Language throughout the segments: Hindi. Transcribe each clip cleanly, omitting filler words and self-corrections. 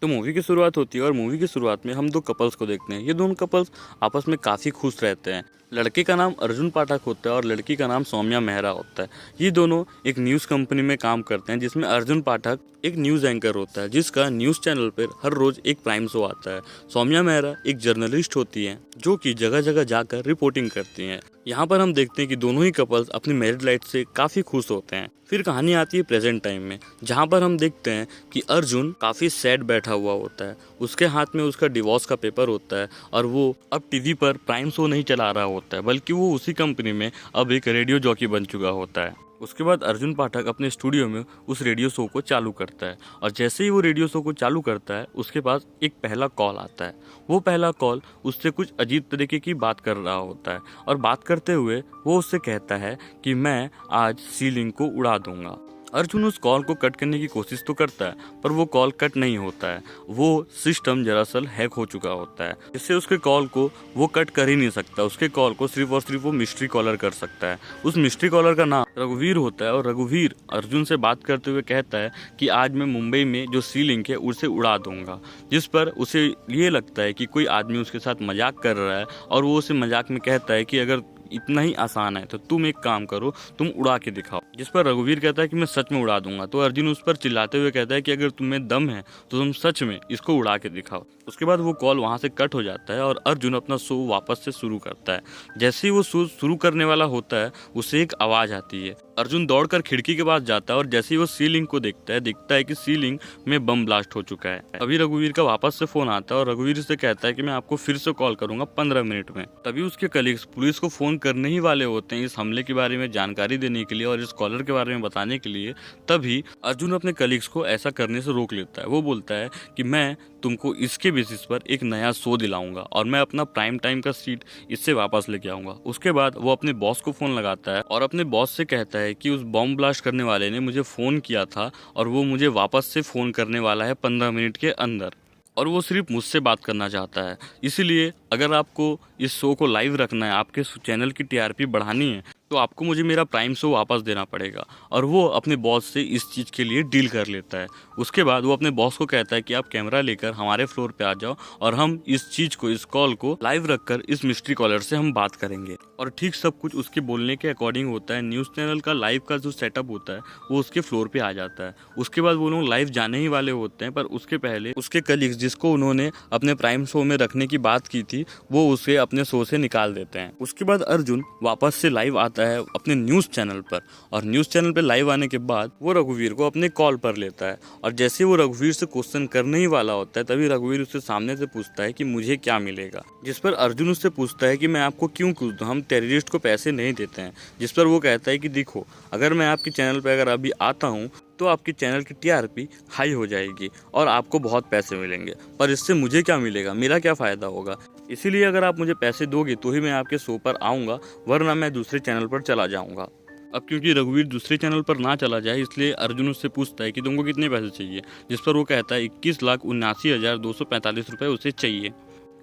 तो मूवी की शुरुआत होती है और मूवी की शुरुआत में हम दो कपल्स को देखते हैं। ये दोनों कपल्स आपस में काफ़ी खुश रहते हैं। लड़के का नाम अर्जुन पाठक होता है और लड़की का नाम सौम्या मेहरा होता है। ये दोनों एक न्यूज़ कंपनी में काम करते हैं जिसमें अर्जुन पाठक एक न्यूज़ एंकर होता है जिसका न्यूज़ चैनल पर हर रोज़ एक प्राइम शो आता है। सौम्या मेहरा एक जर्नलिस्ट होती हैं जो कि जगह जगह जाकर रिपोर्टिंग करती हैं। यहाँ पर हम देखते हैं कि दोनों ही कपल्स अपनी मैरिड लाइफ से काफ़ी खुश होते हैं। फिर कहानी आती है प्रेजेंट टाइम में, जहाँ पर हम देखते हैं कि अर्जुन काफ़ी सैड बैठा हुआ होता है। उसके हाथ में उसका डिवोर्स का पेपर होता है और वो अब टीवी पर प्राइम शो नहीं चला रहा होता है, बल्कि वो उसी कंपनी में अब एक रेडियो जॉकी बन चुका होता है। उसके बाद अर्जुन पाठक अपने स्टूडियो में उस रेडियो शो को चालू करता है और जैसे ही वो रेडियो शो को चालू करता है उसके पास एक पहला कॉल आता है। वो पहला कॉल उससे कुछ अजीब तरीके की बात कर रहा होता है और बात करते हुए वो उससे कहता है कि मैं आज सीलिंग को उड़ा दूंगा। अर्जुन उस कॉल को कट करने की कोशिश तो करता है पर वो कॉल कट नहीं होता है। वो सिस्टम दरअसल हैक हो चुका होता है, इससे उसके कॉल को वो कट कर ही नहीं सकता। उसके कॉल को सिर्फ और सिर्फ वो मिस्ट्री कॉलर कर सकता है। उस मिस्ट्री कॉलर का नाम रघुवीर होता है और रघुवीर अर्जुन से बात करते हुए कहता है कि आज मैं मुंबई में जो सी लिंक है उसे उड़ा दूंगा, जिस पर उसे ये लगता है कि कोई आदमी उसके साथ मजाक कर रहा है और वो उसे मजाक में कहता है कि अगर इतना ही आसान है तो तुम एक काम करो, तुम उड़ा के दिखाओ। जिस पर रघुवीर कहता है कि मैं सच में उड़ा दूंगा। तो अर्जुन उस पर चिल्लाते हुए कहता है कि अगर तुम्हें दम है तो तुम सच में इसको उड़ा के दिखाओ। उसके बाद वो कॉल वहां से कट हो जाता है और अर्जुन अपना शो वापस से शुरू करता है। जैसे ही वो शो शुरू करने वाला होता है उसे एक आवाज आती है। अर्जुन दौड़कर खिड़की के पास जाता है और जैसे ही वो सीलिंग को देखता है, दिखता है कि सीलिंग में बम ब्लास्ट हो चुका है। अभी रघुवीर का वापस से फोन आता है और रघुवीर से कहता है कि मैं आपको फिर से कॉल करूंगा 15 मिनट में। तभी उसके कलीग्स पुलिस को फोन करने ही वाले होते हैं इस हमले के बारे में जानकारी देने के लिए और इस कॉलर के बारे में बताने के लिए। तभी अर्जुन अपने कलीग्स को ऐसा करने से रोक लेता है। वो बोलता है कि मैं तुमको इसके बेसिस पर एक नया शो दिलाऊंगा और मैं अपना प्राइम टाइम का सीट इससे वापस लेके आऊंगा। उसके बाद वो अपने बॉस को फोन लगाता है और अपने बॉस से कहता है कि उस बॉम्ब ब्लास्ट करने वाले ने मुझे फोन किया था और वो मुझे वापस से फोन करने वाला है 15 मिनट के अंदर और वो सिर्फ मुझसे बात करना चाहता है। इसीलिए अगर आपको इस शो को लाइव रखना है, आपके चैनल की टीआरपी बढ़ानी है, तो आपको मुझे मेरा प्राइम शो वापस देना पड़ेगा। और वो अपने बॉस से इस चीज़ के लिए डील कर लेता है। उसके बाद वो अपने बॉस को कहता है कि आप कैमरा लेकर हमारे फ्लोर पे आ जाओ और हम इस चीज़ को, इस कॉल को लाइव रखकर इस मिस्ट्री कॉलर से हम बात करेंगे। और ठीक सब कुछ उसके बोलने के अकॉर्डिंग होता है। न्यूज़ चैनल का लाइव का जो सेटअप होता है वो उसके फ्लोर पे आ जाता है। उसके बाद वो लोग लाइव जाने ही वाले होते हैं, पर उसके पहले उसके कलीग्स जिसको उन्होंने अपने प्राइम शो में रखने की बात की थी वो उसे अपने शो से निकाल देते हैं। उसके बाद अर्जुन वापस से लाइव आता है अपने न्यूज़ चैनल पर और न्यूज़ चैनल पर लाइव आने के बाद वो रघुवीर को अपने कॉल पर लेता है और जैसे वो रघुवीर से क्वेश्चन करने ही वाला होता है तभी रघुवीर उससे सामने से पूछता है कि मुझे क्या मिलेगा। जिस पर अर्जुन उससे पूछता है कि मैं आपको क्यों क्यों दूं, हम टेररिस्ट को पैसे नहीं देते हैं। जिस पर वो कहता है कि देखो, अगर मैं आपके चैनल पर अगर अभी आता हूँ तो आपके चैनल की टीआरपी हाई हो जाएगी और आपको बहुत पैसे मिलेंगे, पर इससे मुझे क्या मिलेगा, मेरा क्या फ़ायदा होगा। इसीलिए अगर आप मुझे पैसे दोगे तो ही मैं आपके शो पर आऊँगा, वरना मैं दूसरे चैनल पर चला जाऊँगा। अब क्योंकि रघुवीर दूसरे चैनल पर ना चला जाए इसलिए अर्जुन उससे पूछता है कि तुमको कितने पैसे चाहिए। जिस पर वो कहता है 21,79,245 रुपये उसे चाहिए।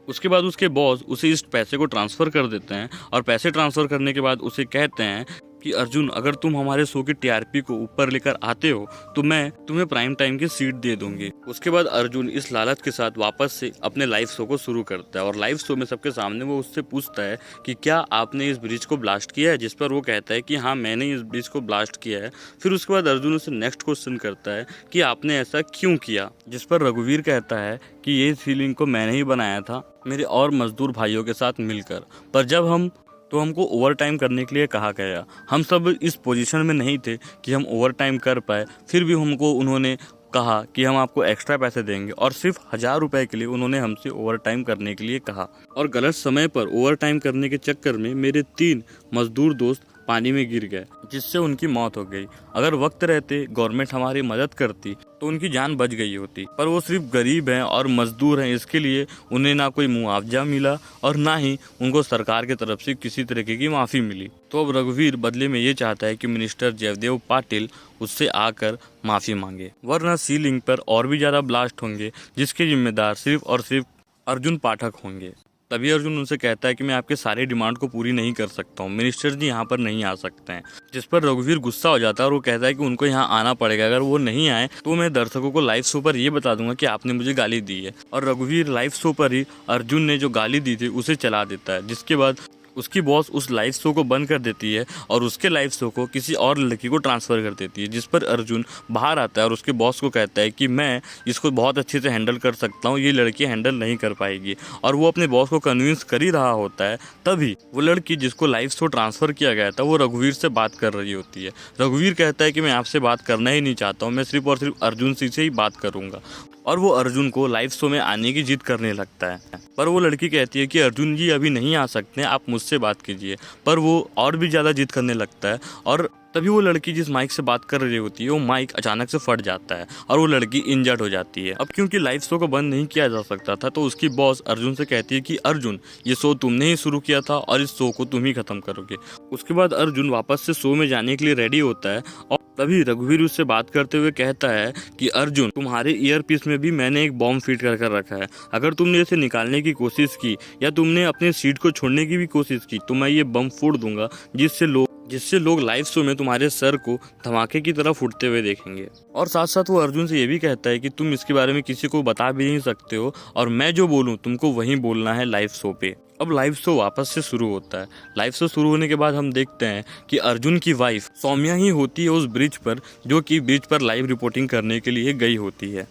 उसके बाद उसके बॉस उसे इस पैसे को ट्रांसफ़र कर देते हैं और पैसे ट्रांसफ़र करने के बाद उसे कहते हैं कि अर्जुन, अगर तुम हमारे शो की टीआरपी को ऊपर लेकर आते हो तो मैं तुम्हें प्राइम टाइम की सीट दे दूंगी। उसके बाद अर्जुन इस लालच के साथ वापस से अपने लाइव शो को शुरू करता है और लाइव शो में सबके सामने वो उससे पूछता है कि क्या आपने इस ब्रिज को ब्लास्ट किया है। जिस पर वो कहता है कि हाँ, मैंने इस ब्रिज को ब्लास्ट किया है। फिर उसके बाद अर्जुन उसे नेक्स्ट क्वेश्चन करता है कि आपने ऐसा क्यों किया। जिस पर रघुवीर कहता है कि ये सीलिंग को मैंने ही बनाया था मेरे और मजदूर भाइयों के साथ मिलकर, पर जब हमको ओवर टाइम करने के लिए कहा गया। हम सब इस पोजीशन में नहीं थे कि हम ओवर टाइम कर पाए, फिर भी हमको उन्होंने कहा कि हम आपको एक्स्ट्रा पैसे देंगे और सिर्फ 1000 रुपये के लिए उन्होंने हमसे ओवर टाइम करने के लिए कहा। और गलत समय पर ओवर टाइम करने के चक्कर में मेरे 3 मजदूर दोस्त पानी में गिर गए, जिससे उनकी मौत हो गई। अगर वक्त रहते गवर्नमेंट हमारी मदद करती तो उनकी जान बच गई होती, पर वो सिर्फ गरीब हैं और मजदूर हैं, इसके लिए उन्हें ना कोई मुआवजा मिला और ना ही उनको सरकार की तरफ से किसी तरीके की माफ़ी मिली। तो अब रघुवीर बदले में ये चाहता है कि मिनिस्टर जयदेव पाटिल उससे आकर माफ़ी मांगे, वरना सी लिंक पर और भी ज़्यादा ब्लास्ट होंगे जिसके जिम्मेदार सिर्फ और सिर्फ अर्जुन पाठक होंगे। तभी अर्जुन उनसे कहता है कि मैं आपके सारे डिमांड को पूरी नहीं कर सकता हूँ, मिनिस्टर जी यहाँ पर नहीं आ सकते हैं। जिस पर रघुवीर गुस्सा हो जाता है और वो कहता है कि उनको यहाँ आना पड़ेगा, अगर वो नहीं आए तो मैं दर्शकों को लाइव शो पर ये बता दूंगा कि आपने मुझे गाली दी है। और रघुवीर लाइव शो पर ही अर्जुन ने जो गाली दी थी उसे चला देता है, जिसके बाद उसकी बॉस उस लाइव शो को बंद कर देती है और उसके लाइव शो को किसी और लड़की को ट्रांसफ़र कर देती है। जिस पर अर्जुन बाहर आता है और उसके बॉस को कहता है कि मैं इसको बहुत अच्छे से हैंडल कर सकता हूँ, ये लड़की हैंडल नहीं कर पाएगी। और वो अपने बॉस को कन्विंस कर ही रहा होता है, तभी वो लड़की जिसको लाइव शो ट्रांसफ़र किया गया था वो रघुवीर से बात कर रही होती है। रघुवीर कहता है कि मैं आपसे बात करना ही नहीं चाहता हूँ, मैं सिर्फ और सिर्फ अर्जुन सिंह से ही बात करूँगा। और वो अर्जुन को लाइव शो में आने की जिद करने लगता है, पर वो लड़की कहती है कि अर्जुन जी अभी नहीं आ सकते, आप मुझसे बात कीजिए। पर वो और भी ज़्यादा जिद करने लगता है और तभी वो लड़की जिस माइक से बात कर रही होती है वो माइक अचानक से फट जाता है और वो लड़की इंजर्ड हो जाती है। अब क्योंकि लाइव शो को बंद नहीं किया जा सकता था तो उसकी बॉस अर्जुन से कहती है कि अर्जुन, ये शो तुमने ही शुरू किया था और इस शो को तुम ही खत्म करोगे। उसके बाद अर्जुन वापस से शो में जाने के लिए रेडी होता है और तभी रघुवीर उससे बात करते हुए कहता है कि अर्जुन, तुम्हारे ईयरपीस में भी मैंने एक बॉम्ब फिट कर रखा है, अगर तुमने इसे निकालने की कोशिश की या तुमने अपने सीट को छोड़ने की भी कोशिश की तो मैं ये बम फोड़ दूंगा, जिससे लोग लाइव शो में तुम्हारे सर को धमाके की तरह फूटते हुए देखेंगे। और साथ साथ वो अर्जुन से ये भी कहता है कि तुम इसके बारे में किसी को बता भी नहीं सकते हो और मैं जो बोलूँ तुमको वहीं बोलना है लाइव शो पे। अब लाइव शो वापस से शुरू होता है। लाइव शो शुरू होने के बाद हम देखते हैं कि अर्जुन की वाइफ सौम्या ही होती है उस ब्रिज पर, जो कि ब्रिज पर लाइव रिपोर्टिंग करने के लिए गई होती है।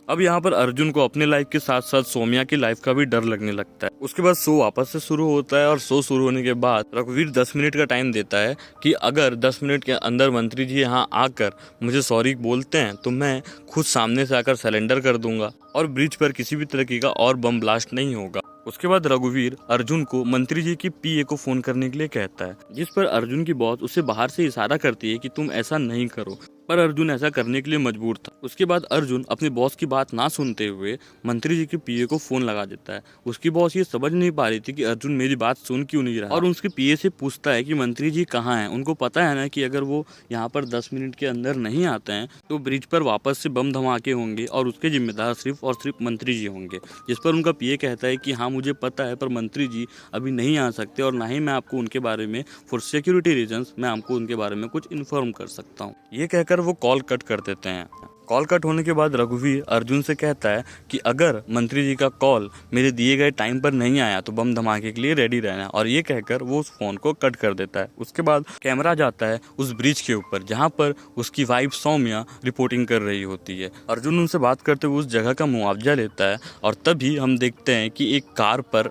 अब यहाँ पर अर्जुन को अपने लाइफ के साथ साथ सौम्या की लाइफ का भी डर लगने लगता है। उसके बाद शो वापस से शुरू होता है और शो शुरू होने के बाद रघुवीर 10 मिनट का टाइम देता है कि अगर 10 मिनट के अंदर मंत्री जी यहाँ आकर मुझे सॉरी बोलते हैं तो मैं खुद सामने से आकर सरेंडर कर दूंगा और ब्रिज पर किसी भी तरीके का और बम ब्लास्ट नहीं होगा। उसके बाद रघुवीर अर्जुन को मंत्री जी की पीए को फोन करने के लिए कहता है, जिस पर अर्जुन की बॉस उसे बाहर से इशारा करती है कि तुम ऐसा नहीं करो, पर अर्जुन ऐसा करने के लिए मजबूर था। उसके बाद अर्जुन अपने बॉस की बात ना सुनते हुए मंत्री जी के पीए को फोन लगा देता है। उसकी बॉस ये समझ नहीं पा रही थी कि अर्जुन मेरी बात सुन क्यों नहीं रहा और उसके पीए से पूछता है कि मंत्री जी कहाँ हैं। उनको पता है ना कि अगर वो यहाँ पर 10 मिनट के अंदर नहीं आते हैं तो ब्रिज पर वापस से बम धमाके होंगे और उसके जिम्मेदार सिर्फ और सिर्फ मंत्री जी होंगे। जिस पर उनका पीए कहता है कि हाँ मुझे पता है, पर मंत्री जी अभी नहीं आ सकते और ना ही मैं आपको उनके बारे में फॉर सिक्योरिटी रीजंस मैं आपको उनके बारे में कुछ इन्फॉर्म कर सकता हूँ। ये कहकर वो कॉल कट कर देते हैं। कॉल कट होने के बाद रघुवीर अर्जुन से कहता है कि अगर मंत्री जी का कॉल मेरे दिए गए टाइम पर नहीं आया तो बम धमाके के लिए रेडी रहना, और ये कहकर वो उस फोन को कट कर देता है। उसके बाद कैमरा जाता है उस ब्रिज के ऊपर जहाँ पर उसकी वाइफ सौम्या रिपोर्टिंग कर रही होती है। अर्जुन उनसे बात करते हुए उस जगह का मुआवजा लेता है और तभी हम देखते हैं कि एक कार पर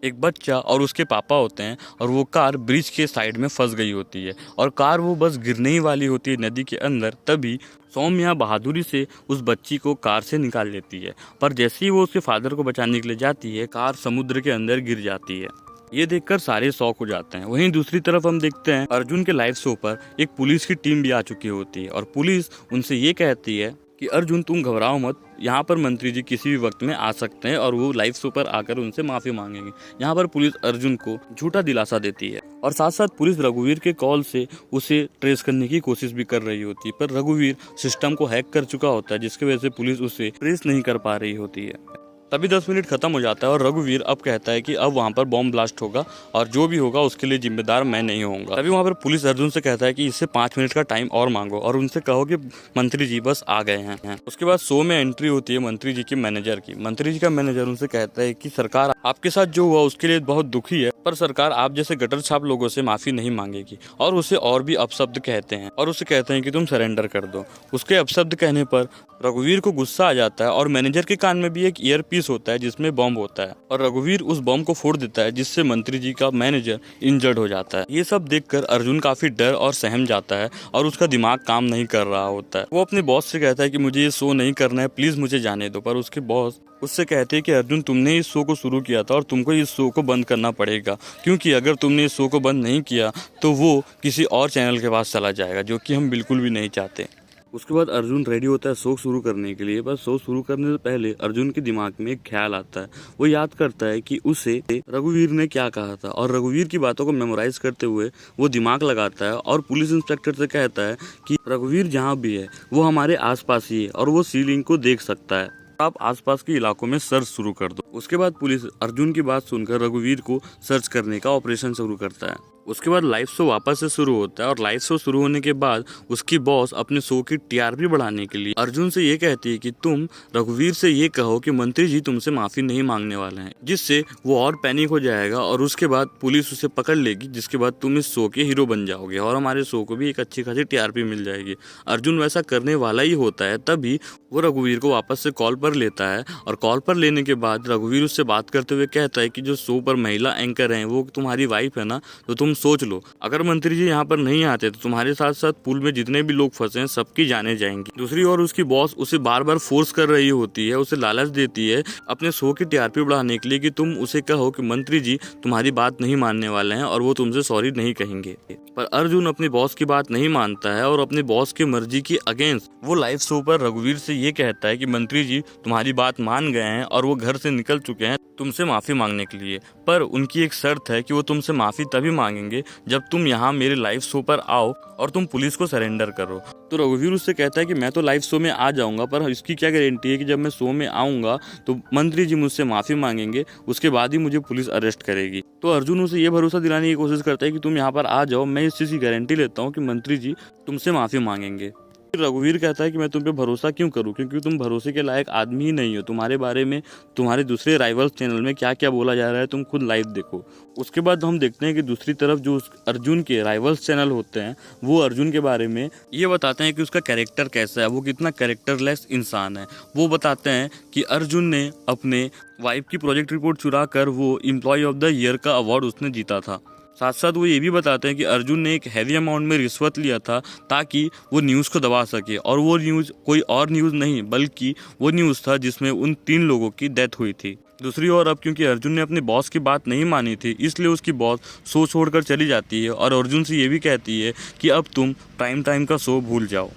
एक बच्चा और उसके पापा होते हैं और वो कार ब्रिज के साइड में फंस गई होती है और कार वो बस गिरने ही वाली होती है नदी के अंदर। तभी सौम्या बहादुरी से उस बच्ची को कार से निकाल लेती है, पर जैसे ही वो उसके फादर को बचाने के लिए जाती है कार समुद्र के अंदर गिर जाती है। ये देखकर सारे शॉक हो जाते हैं। वहीं दूसरी तरफ हम देखते हैं अर्जुन के लाइव शो पर एक पुलिस की टीम भी आ चुकी होती है और पुलिस उनसे ये कहती है कि अर्जुन तुम घबराओ मत, यहाँ पर मंत्री जी किसी भी वक्त में आ सकते हैं और वो लाइव शो पर आकर उनसे माफी मांगेंगे। यहाँ पर पुलिस अर्जुन को झूठा दिलासा देती है और साथ साथ पुलिस रघुवीर के कॉल से उसे ट्रेस करने की कोशिश भी कर रही होती है, पर रघुवीर सिस्टम को हैक कर चुका होता है जिसकी वजह से पुलिस उसे ट्रेस नहीं कर पा रही होती है। तभी 10 मिनट खत्म हो जाता है और रघुवीर अब कहता है कि अब वहाँ पर बॉम्ब ब्लास्ट होगा और जो भी होगा उसके लिए जिम्मेदार मैं नहीं होऊंगा। तभी वहाँ पर पुलिस अर्जुन से कहता है कि इससे 5 मिनट का टाइम और मांगो और उनसे कहो कि मंत्री जी बस आ गए हैं। उसके बाद शो में एंट्री होती है मंत्री जी के मैनेजर की। मंत्री जी का मैनेजर उनसे कहता है कि सरकार आपके साथ जो हुआ उसके लिए बहुत दुखी है, पर सरकार आप जैसे गटर छाप लोगों से माफी नहीं मांगेगी, और उसे और भी अपशब्द कहते हैं और उसे कहते हैं कि तुम सरेंडर कर दो। उसके अपशब्द कहने पर रघुवीर को गुस्सा आ जाता है और मैनेजर के कान में भी एक ईयरपीस होता है जिसमें बॉम्ब होता है और रघुवीर उस बॉम्ब को फोड़ देता है जिससे मंत्री जी का मैनेजर इंजर्ड हो जाता है। ये सब देखकर अर्जुन काफी डर और सहम जाता है और उसका दिमाग काम नहीं कर रहा होता है। वो अपने बॉस से कहता है कि मुझे ये शो नहीं करना है, प्लीज मुझे जाने दो, पर उसके बॉस उससे कहते हैं कि अर्जुन तुमने इस शो को शुरू किया था और तुमको इस शो को बंद करना पड़ेगा, क्योंकि अगर तुमने इस शो को बंद नहीं किया तो वो किसी और चैनल के पास चला जाएगा, जो कि हम बिल्कुल भी नहीं चाहते। उसके बाद अर्जुन रेडी होता है शो शुरू करने के लिए। बस शो शुरू करने से पहले अर्जुन के दिमाग में एक ख्याल आता है। वो याद करता है कि उसे रघुवीर ने क्या कहा था और रघुवीर की बातों को मेमोराइज करते हुए वो दिमाग लगाता है और पुलिस इंस्पेक्टर से कहता है कि रघुवीर जहाँ भी है वो हमारे आसपास ही है और वो सीलिंग को देख सकता है। आप आसपास के इलाकों में सर्च शुरू कर दो। उसके बाद पुलिस अर्जुन की बात सुनकर रघुवीर को सर्च करने का ऑपरेशन शुरू करता है। उसके बाद लाइव शो वापस से शुरू होता है और लाइव शो शुरू होने के बाद उसकी बॉस अपने शो की टीआरपी बढ़ाने के लिए अर्जुन से ये कहती है कि तुम रघुवीर से ये कहो कि मंत्री जी तुमसे माफी नहीं मांगने वाले हैं, जिससे वो और पैनिक हो जाएगा और उसके बाद पुलिस उसे पकड़ लेगी, जिसके बाद तुम इस शो के हीरो बन जाओगे और हमारे शो को भी एक अच्छी खासी टीआरपी मिल जाएगी। अर्जुन वैसा करने वाला ही होता है, तभी वो रघुवीर को वापस से कॉल पर लेता है और कॉल पर लेने के बाद रघुवीर उससे बात करते हुए कहता है कि जो शो पर महिला एंकर हैं वो तुम्हारी वाइफ है ना, तो तुम सोच लो अगर मंत्री जी यहाँ पर नहीं आते तो तुम्हारे साथ साथ पूल में जितने भी लोग फंसे हैं सबकी जाने जाएंगी। दूसरी ओर उसकी बॉस उसे बार बार फोर्स कर रही होती है, उसे लालच देती है अपने शो की टीआरपी बढ़ाने के लिए कि तुम उसे कहो कि मंत्री जी तुम्हारी बात नहीं मानने वाले हैं और वो तुमसे सॉरी नहीं कहेंगे। पर अर्जुन अपनी बॉस की बात नहीं मानता है और अपनी बॉस की मर्जी के अगेंस्ट वो लाइव शो पर रघुवीर से ये कहता है कि मंत्री जी तुम्हारी बात मान गए हैं और वो घर से निकल चुके हैं तुमसे माफी मांगने के लिए, पर उनकी एक शर्त है कि वो तुमसे माफी तभी मांगेंगे जब तुम यहाँ मेरे लाइव शो पर आओ और तुम पुलिस को सरेंडर करो। तो रघुवीर उससे कहता है कि मैं तो लाइव शो में आ जाऊंगा, पर इसकी क्या गारंटी है कि जब मैं शो में आऊंगा तो मंत्री जी मुझसे माफी मांगेंगे, उसके बाद ही मुझे पुलिस अरेस्ट करेगी। तो अर्जुन उसे ये भरोसा दिलाने की कोशिश करता है कि तुम यहाँ पर आ जाओ, मैं इस चीज की गारंटी लेता हूँ कि मंत्री जी तुमसे माफी मांगेंगे। रघुवीर कहता है कि मैं तुम पे भरोसा क्यों करूं, क्योंकि तुम भरोसे के लायक आदमी ही नहीं हो। तुम्हारे बारे में तुम्हारे दूसरे राइवल्स चैनल में क्या क्या बोला जा रहा है तुम खुद लाइव देखो। उसके बाद हम देखते हैं कि दूसरी तरफ जो अर्जुन के राइवल्स चैनल होते हैं वो अर्जुन के बारे में ये बताते हैं कि उसका कैरेक्टर कैसा है, वो कितना कैरेक्टरलेस इंसान है। वो बताते हैं कि अर्जुन ने अपने वाइफ की प्रोजेक्ट रिपोर्ट चुरा कर वो एम्प्लॉय ऑफ द ईयर का अवार्ड उसने जीता था। साथ साथ वो ये भी बताते हैं कि अर्जुन ने एक हैवी अमाउंट में रिश्वत लिया था ताकि वो न्यूज़ को दबा सके, और वो न्यूज़ कोई और न्यूज़ नहीं बल्कि वो न्यूज़ था जिसमें उन 3 लोगों की डेथ हुई थी। दूसरी ओर अब क्योंकि अर्जुन ने अपने बॉस की बात नहीं मानी थी, इसलिए उसकी बॉस शो छोड़कर चली जाती है और अर्जुन से ये भी कहती है कि अब तुम प्राइम टाइम का शो भूल जाओ।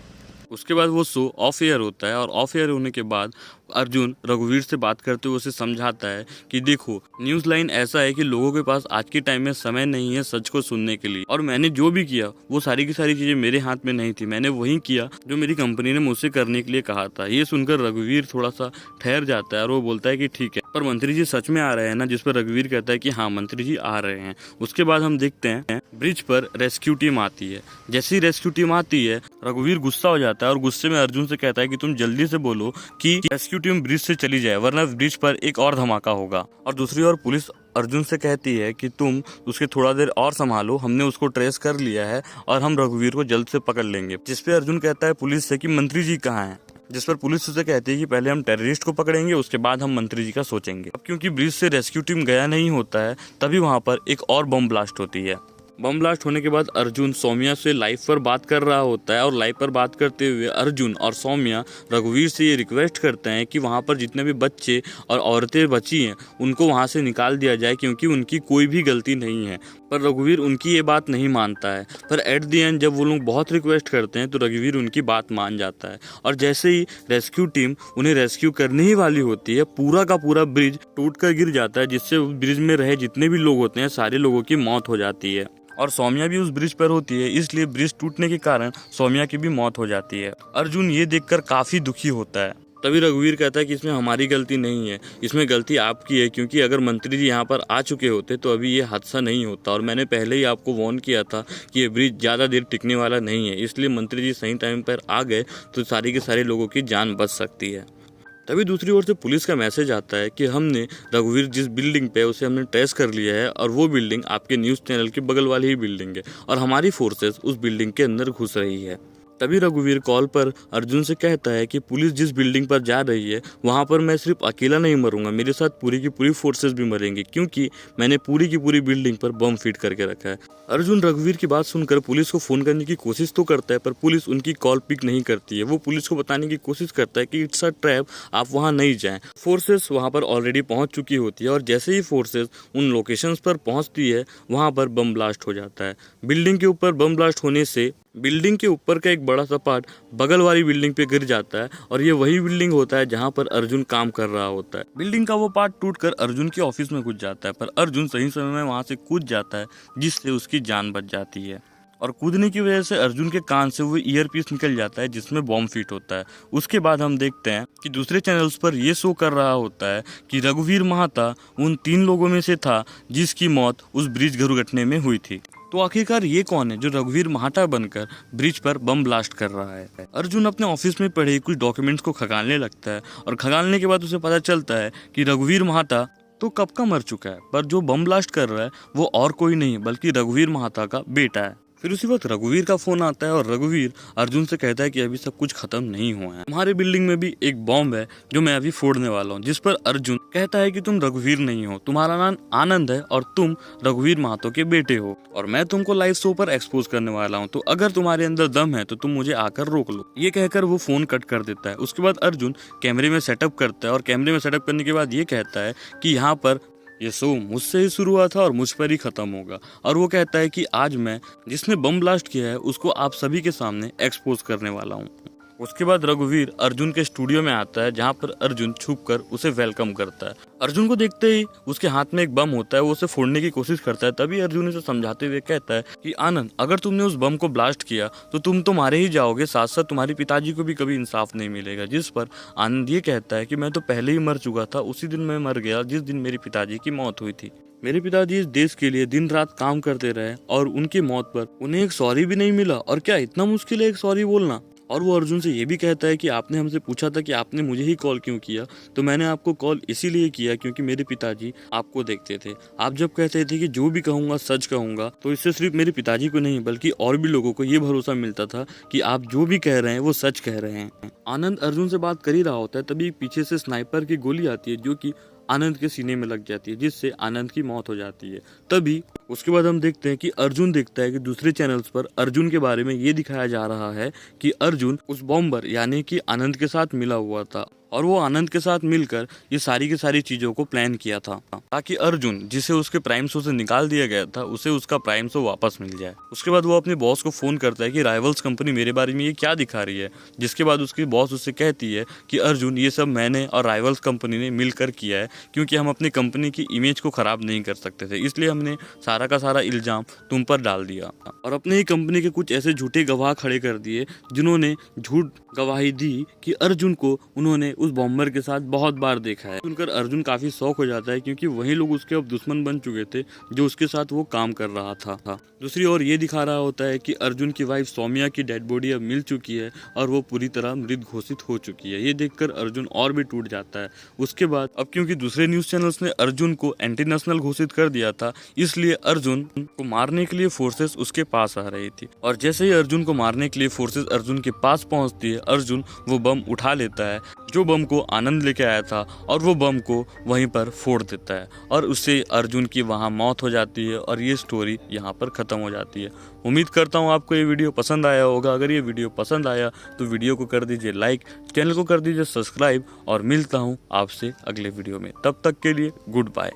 उसके बाद वो शो ऑफ एयर होता है और ऑफ एयर होने के बाद अर्जुन रघुवीर से बात करते हुए उसे समझाता है कि देखो न्यूज़ लाइन ऐसा है कि लोगों के पास आज के टाइम में समय नहीं है सच को सुनने के लिए, और मैंने जो भी किया वो सारी की सारी चीजें मेरे हाथ में नहीं थी, मैंने वही किया जो मेरी कंपनी ने मुझसे करने के लिए कहा था। ये सुनकर रघुवीर थोड़ा सा ठहर जाता है और वो बोलता है कि ठीक है, पर मंत्री जी सच में आ रहे हैं ना, जिस पर रघुवीर कहता है कि हाँ मंत्री जी आ रहे हैं। उसके बाद हम देखते हैं ब्रिज पर रेस्क्यू टीम आती है। जैसी रेस्क्यू टीम आती है रघुवीर गुस्सा हो जाता है और गुस्से में अर्जुन से कहता है कि तुम जल्दी से बोलो कि रेस्क्यू टीम ब्रिज से चली जाए वरना ब्रिज पर एक और धमाका होगा। और दूसरी ओर पुलिस अर्जुन से कहती है कि तुम उसके थोड़ा देर और संभालो, हमने उसको ट्रेस कर लिया है और हम रघुवीर को जल्द से पकड़ लेंगे। जिस पे अर्जुन कहता है पुलिस से कि मंत्री जी कहाँ हैं, जिस पर पुलिस उसे कहती है कि पहले हम टेररिस्ट को पकड़ेंगे उसके बाद हम मंत्री जी का सोचेंगे। अब क्योंकि ब्रिज से रेस्क्यू टीम गया नहीं होता है तभी वहाँ पर एक और बम ब्लास्ट होती है। बम ब्लास्ट होने के बाद अर्जुन सौम्या से लाइव पर बात कर रहा होता है और लाइव पर बात करते हुए अर्जुन और सौम्या रघुवीर से ये रिक्वेस्ट करते हैं कि वहाँ पर जितने भी बच्चे और औरतें बची हैं उनको वहाँ से निकाल दिया जाए क्योंकि उनकी कोई भी गलती नहीं है। पर रघुवीर उनकी ये बात नहीं मानता है, पर एट द एंड जब वो लोग बहुत रिक्वेस्ट करते हैं तो रघुवीर उनकी बात मान जाता है। और जैसे ही रेस्क्यू टीम उन्हें रेस्क्यू करने ही वाली होती है पूरा का पूरा ब्रिज टूट कर गिर जाता है, जिससे ब्रिज में रहे जितने भी लोग होते हैं सारे लोगों की मौत हो जाती है। और सौम्या भी उस ब्रिज पर होती है, इसलिए ब्रिज टूटने के कारण सौम्या की भी मौत हो जाती है। अर्जुन ये देखकर काफी दुखी होता है। तभी रघुवीर कहता है कि इसमें हमारी गलती नहीं है, इसमें गलती आपकी है, क्योंकि अगर मंत्री जी यहाँ पर आ चुके होते तो अभी ये हादसा नहीं होता और मैंने पहले ही आपको वार्न किया था कि ये ब्रिज ज़्यादा देर टिकने वाला नहीं है, इसलिए मंत्री जी सही टाइम पर आ गए तो सारे के सारे लोगों की जान बच सकती है। तभी दूसरी ओर से पुलिस का मैसेज आता है कि हमने रघुवीर जिस बिल्डिंग पे उसे हमने ट्रेस कर लिया है और वो बिल्डिंग आपके न्यूज़ चैनल के बगल वाली ही बिल्डिंग है और हमारी फोर्सेस उस बिल्डिंग के अंदर घुस रही है। तभी रघुवीर कॉल पर अर्जुन से कहता है कि पुलिस जिस बिल्डिंग पर जा रही है वहाँ पर मैं सिर्फ अकेला नहीं मरूंगा, मेरे साथ पूरी की पूरी फोर्सेस भी मरेंगी क्योंकि मैंने पूरी की पूरी बिल्डिंग पर बम फिट करके रखा है। अर्जुन रघुवीर की बात सुनकर पुलिस को फोन करने की कोशिश तो करता है पर पुलिस उनकी कॉल पिक नहीं करती है। वो पुलिस को बताने की कोशिश करता है कि इट्स अ ट्रैप, आप वहाँ नहीं जाएं। फोर्सेस वहाँ पर ऑलरेडी पहुँच चुकी होती है और जैसे ही फोर्सेस उन लोकेशंस पर पहुँचती है वहाँ पर बम ब्लास्ट हो जाता है। बिल्डिंग के ऊपर बम ब्लास्ट होने से बिल्डिंग के ऊपर का एक बड़ा सा पार्ट बगल वाली बिल्डिंग पे गिर जाता है और ये वही बिल्डिंग होता है जहाँ पर अर्जुन काम कर रहा होता है। बिल्डिंग का वो पार्ट टूटकर अर्जुन के ऑफिस में घुस जाता है पर अर्जुन सही समय में वहाँ से कूद जाता है जिससे उसकी जान बच जाती है। और कूदने की वजह से अर्जुन के कान से वो ईयरपीस निकल जाता है जिसमें बॉम्ब फिट होता है। उसके बाद हम देखते हैं कि दूसरे चैनल्स पर ये शो कर रहा होता है कि रघुवीर महाता उन 3 लोगों में से था जिसकी मौत उस ब्रिज दुर्घटना में हुई थी। तो आखिरकार ये कौन है जो रघुवीर महाता बनकर ब्रिज पर बम ब्लास्ट कर रहा है? अर्जुन अपने ऑफिस में पढ़े कुछ डॉक्यूमेंट्स को खंगालने लगता है और खंगालने के बाद उसे पता चलता है कि रघुवीर महाता तो कब का मर चुका है, पर जो बम ब्लास्ट कर रहा है वो और कोई नहीं बल्कि रघुवीर महाता का बेटा है। फिर उसी वक्त रघुवीर का फोन आता है और रघुवीर अर्जुन से कहता है कि अभी सब कुछ खत्म नहीं हुआ है, हमारे बिल्डिंग में भी एक बॉम्ब है जो मैं अभी फोड़ने वाला हूँ। जिस पर अर्जुन कहता है कि तुम रघुवीर नहीं हो, तुम्हारा नाम आनंद है और तुम रघुवीर महातो के बेटे हो और मैं तुमको लाइव शो पर एक्सपोज करने वाला हूँ, तो अगर तुम्हारे अंदर दम है तो तुम मुझे आकर रोक लो। ये कहकर वो फोन कट कर देता है। उसके बाद अर्जुन कैमरे में सेटअप करता है और कैमरे में सेटअप करने के बाद ये कहता है कि यहाँ पर ये शो मुझसे ही शुरू हुआ था और मुझ पर ही खत्म होगा। और वो कहता है कि आज मैं जिसने बम ब्लास्ट किया है उसको आप सभी के सामने एक्सपोज करने वाला हूँ। उसके बाद रघुवीर अर्जुन के स्टूडियो में आता है जहाँ पर अर्जुन छुपकर उसे वेलकम करता है। अर्जुन को देखते ही उसके हाथ में एक बम होता है, वो उसे फोड़ने की कोशिश करता है। तभी अर्जुन उसे समझाते हुए कहता है कि आनंद, अगर तुमने उस बम को ब्लास्ट किया तो तुम तो मारे ही जाओगे, साथ साथ तुम्हारे पिताजी को भी कभी इंसाफ नहीं मिलेगा। जिस पर आनंद ये कहता है कि मैं तो पहले ही मर चुका था, उसी दिन मैं मर गया जिस दिन मेरी पिताजी की मौत हुई थी। मेरे पिताजी इस देश के लिए दिन रात काम करते रहे और उनकी मौत पर उन्हें एक सॉरी भी नहीं मिला। और क्या इतना मुश्किल है एक सॉरी बोलना? और वो अर्जुन से ये भी कहता है कि आपने हमसे पूछा था कि आपने मुझे ही कॉल क्यों किया, तो मैंने आपको कॉल इसीलिए किया क्योंकि मेरे पिताजी आपको देखते थे। आप जब कहते थे कि जो भी कहूँगा सच कहूँगा, तो इससे सिर्फ मेरे पिताजी को नहीं बल्कि और भी लोगों को ये भरोसा मिलता था कि आप जो भी कह रहे हैं वो सच कह रहे हैं। आनंद अर्जुन से बात कर ही रहा होता है, तभी पीछे से स्नाइपर की गोली आती है जो कि आनंद के सीने में लग जाती है, जिससे आनंद की मौत हो जाती है। तभी उसके बाद हम देखते हैं कि अर्जुन देखता है कि दूसरे चैनल्स पर अर्जुन के बारे में ये दिखाया जा रहा है कि अर्जुन उस बॉम्बर यानी कि आनंद के साथ मिला हुआ था और वो आनंद के साथ मिलकर ये सारी की सारी चीजों को प्लान किया था ताकि अर्जुन, जिसे उसके प्राइम शो से निकाल दिया गया था, उसे उसका प्राइम शो वापस मिल जाए। उसके बाद वो अपने बॉस को फोन करता है कि राइवल्स कंपनी मेरे बारे में ये क्या दिखा रही है, जिसके बाद उसकी बॉस उससे कहती है कि अर्जुन, ये सब मैंने और राइवल्स कंपनी ने मिलकर किया है क्योंकि हम अपनी कंपनी की इमेज को खराब नहीं कर सकते थे, इसलिए हमने सारा का सारा इल्जाम तुम पर डाल दिया और अपने ही कंपनी के कुछ ऐसे झूठे गवाह खड़े कर दिए जिन्होंने झूठ गवाही दी कि अर्जुन को उन्होंने उस बॉम्बर के साथ बहुत बार देखा है। सुनकर अर्जुन काफी शौक हो जाता है क्योंकि वही लोग उसके अब दुश्मन बन चुके थे जो उसके साथ वो काम कर रहा था। दूसरी ओर ये दिखा रहा होता है कि अर्जुन की वाइफ सौम्या की डेड बॉडी अब मिल चुकी है और वो पूरी तरह मृत घोषित हो चुकी है। ये देखकर अर्जुन और भी टूट जाता है। उसके बाद अब क्योंकि दूसरे न्यूज चैनल्स ने अर्जुन को एंटी नेशनल घोषित कर दिया था, इसलिए अर्जुन को मारने के लिए फोर्सेस उसके पास आ रही थी और जैसे ही अर्जुन को मारने के लिए फोर्सेस अर्जुन के पास पहुंचती है, अर्जुन वो बम उठा लेता है जो बम को आनंद लेके आया था और वो बम को वहीं पर फोड़ देता है और उससे अर्जुन की वहां मौत हो जाती है और ये स्टोरी यहाँ पर खत्म हो जाती है। उम्मीद करता हूँ आपको ये वीडियो पसंद आया होगा। अगर ये वीडियो पसंद आया तो वीडियो को कर दीजिए लाइक, चैनल को कर दीजिए सब्सक्राइब और मिलता हूँ आपसे अगले वीडियो में। तब तक के लिए गुड बाय।